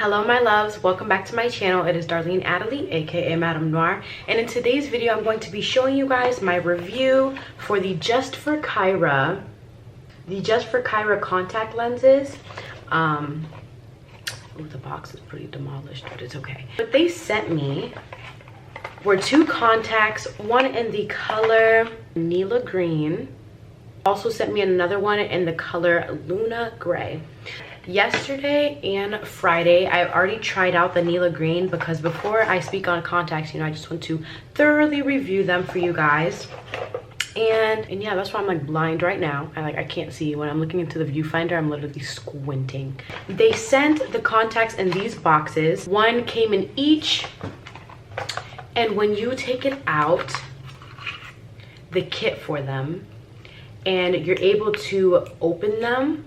Hello my loves, welcome back to my channel. It is Darlene Adderley, aka Madam Noir, and in today's video I'm going to be showing you guys my review for the Just4Kira contact lenses. Ooh, the box is pretty demolished, but it's okay. What they sent me were two contacts, one in the color Nila Green, also sent me another one in the color Luna Gray. Yesterday and Friday I already tried out the Nila Green because before I speak on contacts, you know, I just want to thoroughly review them for you guys. And yeah, that's why I'm like blind right now. I can't see. When I'm looking into the viewfinder, I'm literally squinting. They sent the contacts in these boxes. One came in each, and when you take it out, the kit for them, and you're able to open them,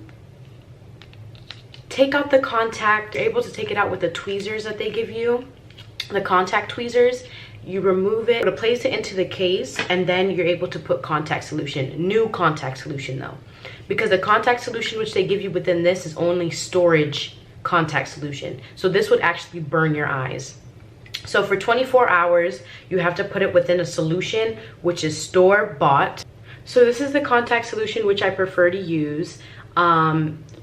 take out the contact. You're able to take it out with the tweezers that they give you, the contact tweezers. You remove it to place it into the case, and then you're able to put contact solution, new contact solution though, because the contact solution which they give you within this is only storage contact solution, so this would actually burn your eyes. So for 24 hours you have to put it within a solution which is store-bought. So this is the contact solution which I prefer to use.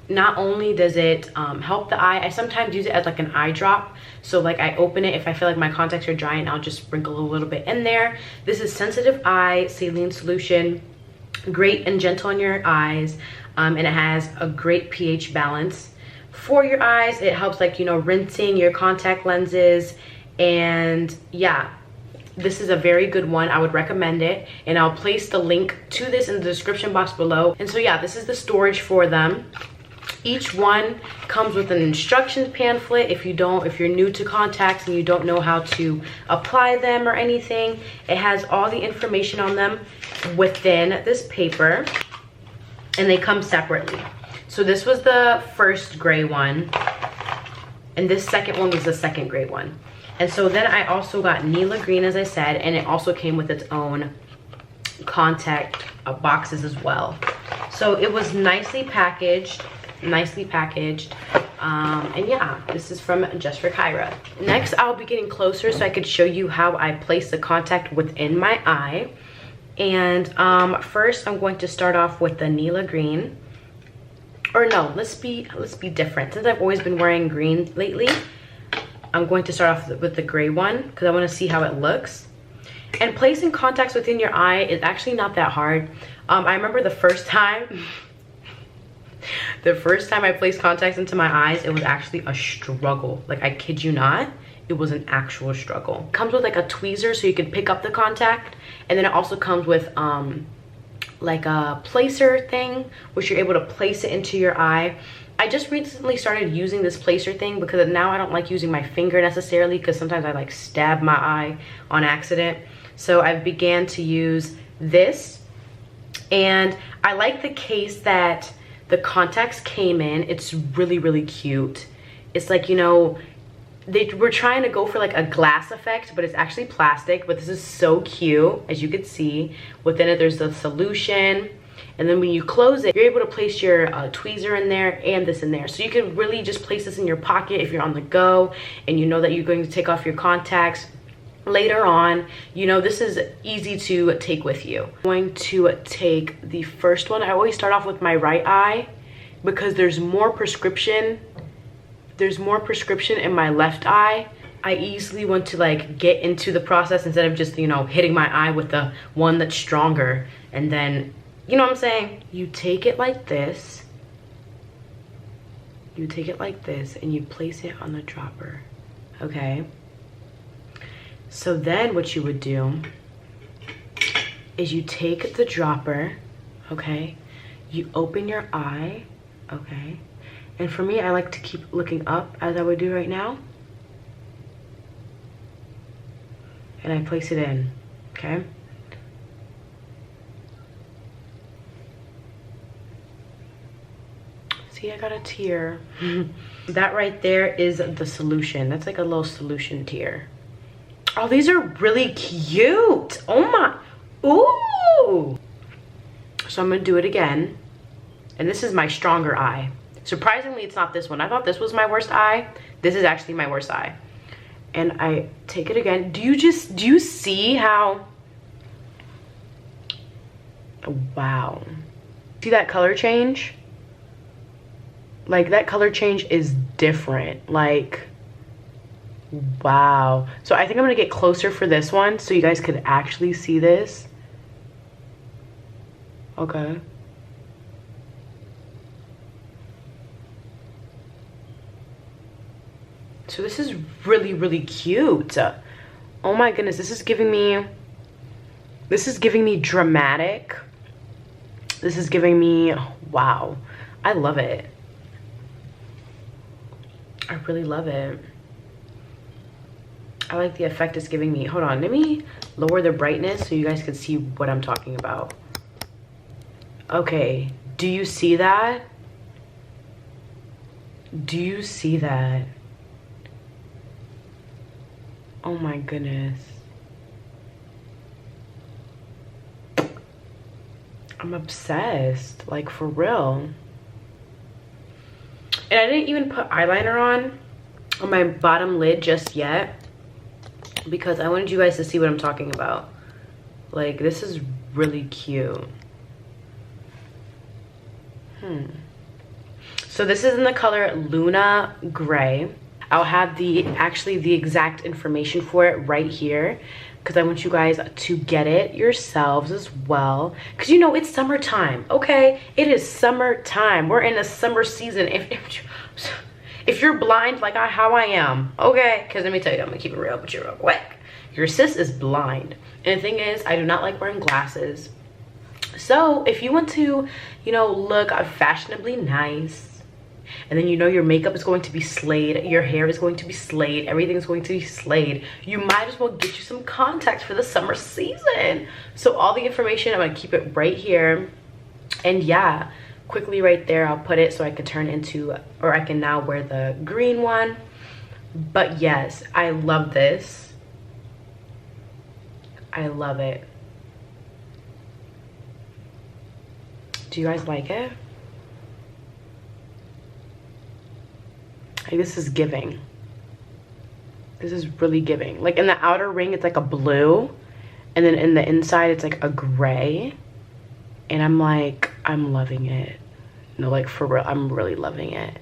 Not only does it help the eye, I sometimes use it as like an eye drop. So like I open it, if I feel like my contacts are dry, and I'll just sprinkle a little bit in there. This is sensitive eye saline solution, great and gentle on your eyes, and it has a great pH balance for your eyes. It helps, like, you know, rinsing your contact lenses. And yeah, this is a very good one. I would recommend it, and I'll place the link to this in the description box below. And so yeah, this is the storage for them. Each one comes with an instructions pamphlet. If you're new to contacts and you don't know how to apply them or anything, it has all the information on them within this paper, and they come separately. So this was the first gray one, and this second one was the second gray one. And so then I also got Nila Green, as I said, and it also came with its own contact boxes as well. So it was nicely packaged. And yeah, this is from Just4Kira. Next, I'll be getting closer so I could show you how I place the contact within my eye. And first I'm going to start off with the Nila Green. Or no, let's be different. Since I've always been wearing green lately, I'm going to start off with the gray one because I want to see how it looks. And placing contacts within your eye is actually not that hard. I remember the first time I placed contacts into my eyes, it was actually a struggle. Like, I kid you not, it was an actual struggle. It comes with like a tweezer so you can pick up the contact, and then it also comes with like a placer thing which you're able to place it into your eye. I just recently started using this placer thing because now I don't like using my finger necessarily, because sometimes I like stab my eye on accident. So I began to use this, and I like the case that the contacts came in. It's really cute. It's like, you know, they were trying to go for like a glass effect, but it's actually plastic. But this is so cute. As you can see, within it there's the solution, and then when you close it, you're able to place your tweezer in there and this in there. So you can really just place this in your pocket if you're on the go and you know that you're going to take off your contacts later on. You know, this is easy to take with you. I'm going to take the first one. I always start off with my right eye because there's more prescription in my left eye. I easily want to like get into the process instead of just, you know, hitting my eye with the one that's stronger. And then, you know what I'm saying, you take it like this, and you place it on the dropper. Okay, so then what you would do is you take the dropper, okay, you open your eye, okay, and for me, I like to keep looking up as I would do right now, and I place it in, okay. See, I got a tear. That right there is the solution. That's like a little solution tear. Oh, these are really cute. Oh my, ooh. So I'm gonna do it again. And this is my stronger eye. Surprisingly, it's not this one. I thought this was my worst eye. This is actually my worst eye. And I take it again. Do you see how, wow. See that color change? Like, that color change is different. Like, wow. So I think I'm gonna get closer for this one so you guys could actually see this. Okay. So this is really, really cute. Oh my goodness, this is giving me dramatic. This is giving me, wow. I love it. I really love it. I like the effect it's giving me. Hold on, let me lower the brightness so you guys can see what I'm talking about. Okay, do you see that? Do you see that? Oh my goodness. I'm obsessed, like, for real. And I didn't even put eyeliner on my bottom lid just yet because I wanted you guys to see what I'm talking about. Like, this is really cute. So this is in the color Luna Gray. I'll have the exact information for it right here because I want you guys to get it yourselves as well, because you know it's summertime. Okay, it is summertime. We're in a summer season. If you're blind like how I am, okay, because let me tell you, I'm gonna keep it real with you real quick. Your sis is blind, and the thing is, I do not like wearing glasses. So if you want to, you know, look fashionably nice, and then you know your makeup is going to be slayed, your hair is going to be slayed, everything is going to be slayed, you might as well get you some contacts for the summer season. So all the information, I'm gonna keep it right here. And yeah, quickly right there, I'll put it so I could turn into, or I can now wear the green one. But yes, I love this. I love it. Do you guys like it? Like, this is giving. This is really giving. Like, in the outer ring, it's like a blue. And then in the inside, it's like a gray. And I'm like, I'm loving it. No, like, for real, I'm really loving it.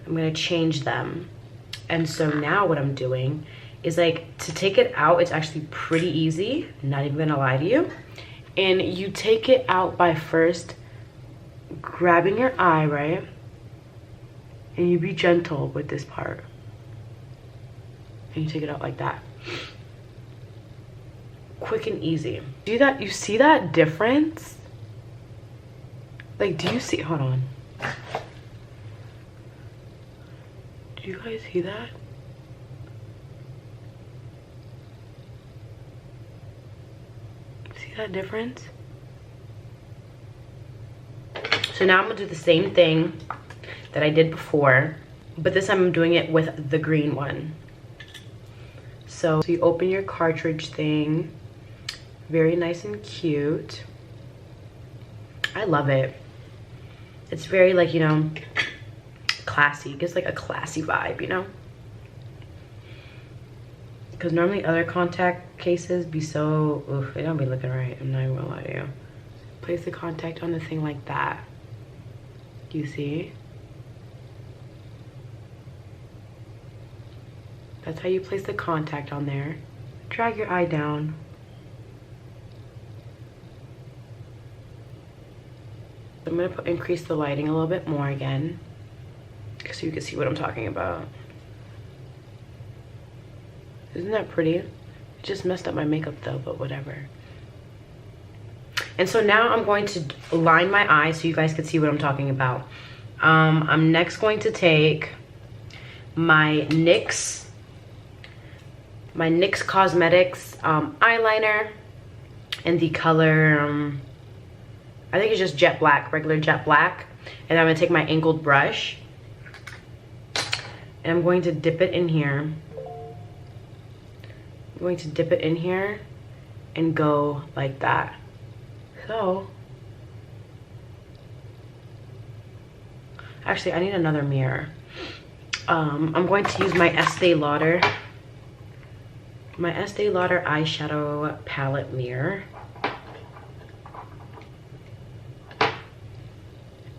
I'm gonna change them. And so now what I'm doing is, like, to take it out, it's actually pretty easy. Not even gonna lie to you. And you take it out by first grabbing your eye, right? And you be gentle with this part. And you take it out like that. Quick and easy. Do that? You see that difference? Like, do you see? Hold on. Do you guys see that? See that difference? So now I'm gonna do the same thing that I did before, but this time I'm doing it with the green one. So you open your cartridge thing, very nice and cute. I love it. It's very, like, you know, classy. It gives like a classy vibe, you know? Because normally other contact cases be so, oof, they don't be looking right. I'm not even gonna lie to you. Place the contact on the thing like that. You see? That's how you place the contact on there. Drag your eye down. I'm gonna increase the lighting a little bit more again, so you can see what I'm talking about. Isn't that pretty? It just messed up my makeup though, but whatever. And so now I'm going to line my eyes so you guys can see what I'm talking about. I'm next going to take my NYX Cosmetics eyeliner in the color, I think it's just jet black, regular jet black. And I'm gonna take my angled brush and I'm going to dip it in here. I'm going to dip it in here and go like that. So Actually, I need another mirror. I'm going to use my Estee Lauder eyeshadow palette mirror.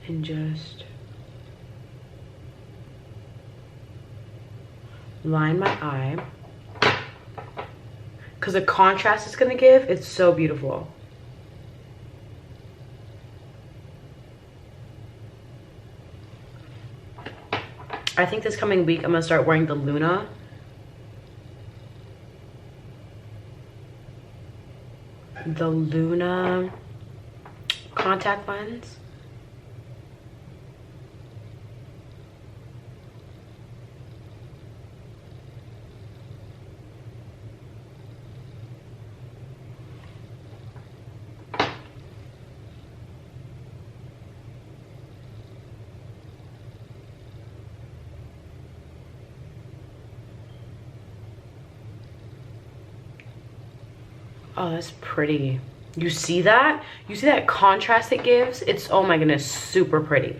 And just line my eye. Because the contrast it's gonna give, it's so beautiful. I think this coming week I'm gonna start wearing the Luna. The Luna contact lens. Oh, that's pretty. You see that? You see that contrast it gives? It's, oh my goodness, super pretty.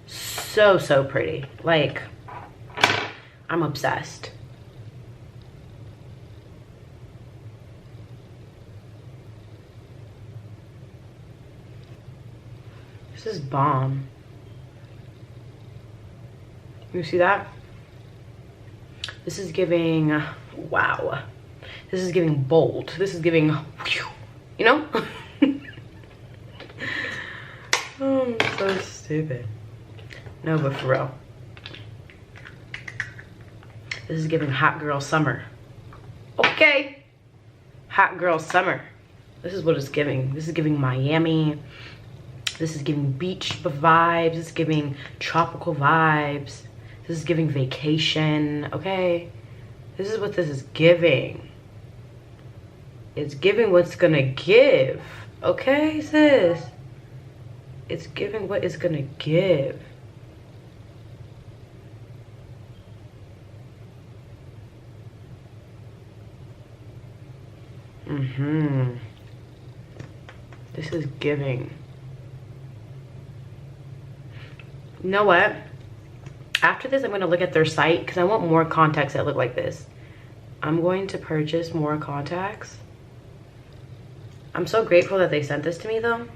So, so pretty. Like, I'm obsessed. This is bomb. You see that? This is giving, wow. This is giving bold. This is giving, you know? Oh, I'm so stupid. No, but for real. This is giving hot girl summer. Okay. Hot girl summer. This is what it's giving. This is giving Miami. This is giving beach vibes. This is giving tropical vibes. This is giving vacation, okay? This is what this is giving. It's giving what's gonna give, okay, sis? It's giving what it's gonna give. This is giving. You know what? After this, I'm gonna look at their site because I want more contacts that look like this. I'm going to purchase more contacts. I'm so grateful that they sent this to me though,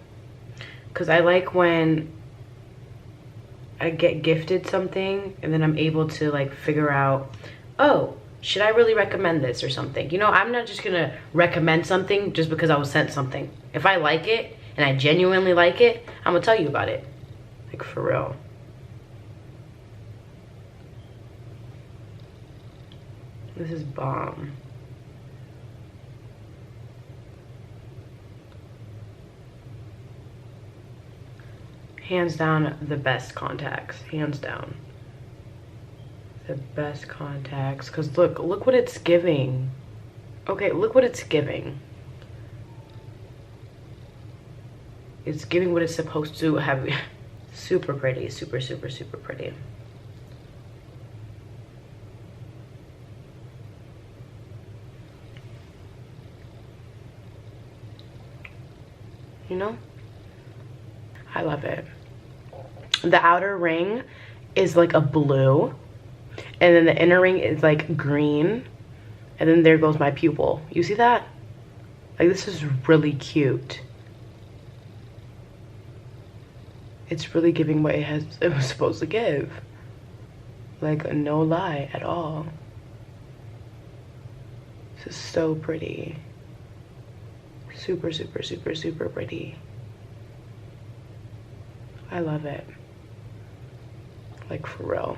because I like when I get gifted something and then I'm able to like figure out, oh, should I really recommend this or something? You know, I'm not just gonna recommend something just because I was sent something. If I like it and I genuinely like it, I'm gonna tell you about it. Like, for real. This is bomb. Hands down, the best contacts. Hands down. The best contacts. Because look what it's giving. Okay, look what it's giving. It's giving what it's supposed to have. Super pretty. Super, super, super pretty. You know? I love it. The outer ring is like a blue, and then the inner ring is like green, and then there goes my pupil. You see that? Like, this is really cute. It's really giving what it was supposed to give. Like, no lie at all. This is so pretty. Super, super, super, super pretty. I love it. Like, for real.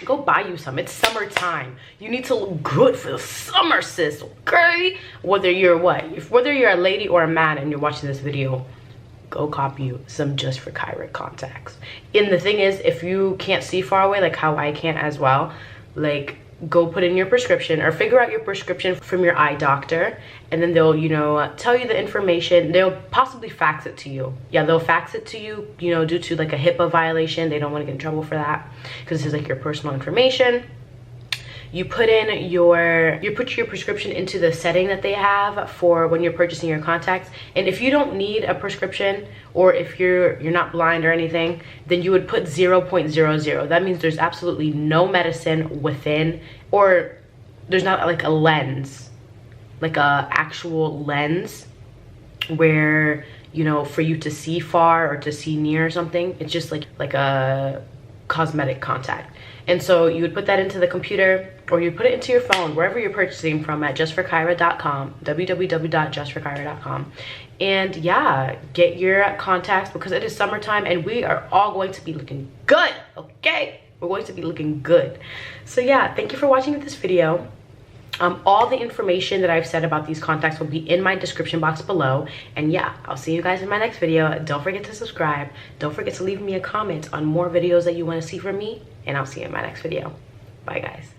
Go buy you some. It's summertime. You need to look good for the summer, sis, okay? Whether you're what? Whether you're a lady or a man and you're watching this video, go cop you some Just4Kira contacts. And the thing is, if you can't see far away, like how I can't as well, like, go put in your prescription or figure out your prescription from your eye doctor, and then they'll, you know, tell you the information. They'll possibly fax it to you. Yeah, they'll fax it to you, you know, due to like a HIPAA violation. They don't want to get in trouble for that because this is like your personal information. you put in your prescription into the setting that they have for when you're purchasing your contacts. And if you don't need a prescription, or if you're not blind or anything, then you would put 0.00. That means there's absolutely no medicine within, or there's not like a lens, like a actual lens where, you know, for you to see far or to see near or something. It's just like a cosmetic contact. And so you would put that into the computer, or you put it into your phone, wherever you're purchasing from, at Just4Kira.com, www.Just4Kira.com. And yeah, get your contacts, because it is summertime and we are all going to be looking good, okay? We're going to be looking good. So yeah, thank you for watching this video. All the information that I've said about these contacts will be in my description box below. And yeah, I'll see you guys in my next video. Don't forget to subscribe. Don't forget to leave me a comment on more videos that you want to see from me. And I'll see you in my next video. Bye, guys.